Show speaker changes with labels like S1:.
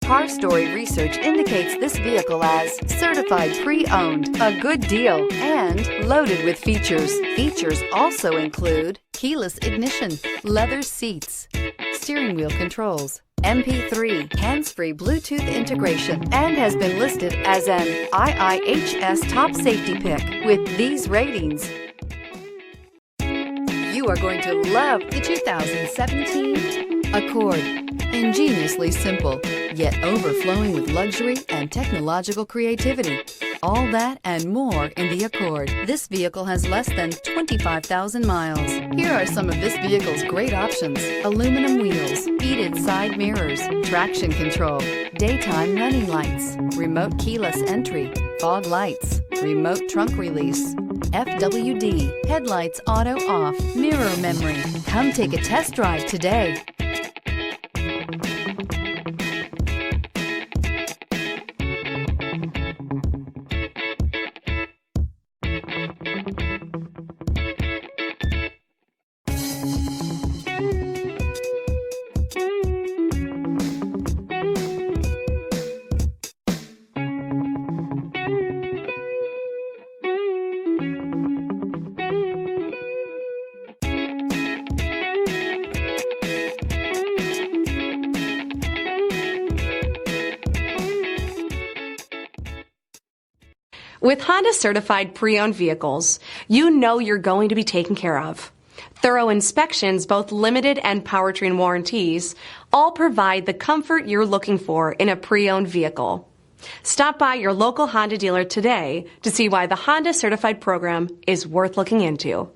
S1: Car Story research indicates this vehicle as certified pre-owned, a good deal, and loaded with features. Features also include keyless ignition, leather seats, steering wheel controls, MP3, hands-free Bluetooth integration, and has been listed as an IIHS top safety pick. With these ratings, you are going to love the 2017 Accord. Ingeniously simple, yet overflowing with luxury and technological creativity. All that and more in the Accord. This vehicle has less than 25,000 miles. Here are some of this vehicle's great options: aluminum wheels, heated side mirrors, traction control, daytime running lights, remote keyless entry, fog lights, remote trunk release, FWD, headlights auto off, mirror memory. Come take a test drive today.
S2: With Honda certified pre-owned vehicles, you know you're going to be taken care of. Thorough inspections, both limited and powertrain warranties, all provide the comfort you're looking for in a pre-owned vehicle. Stop by your local Honda dealer today to see why the Honda certified program is worth looking into.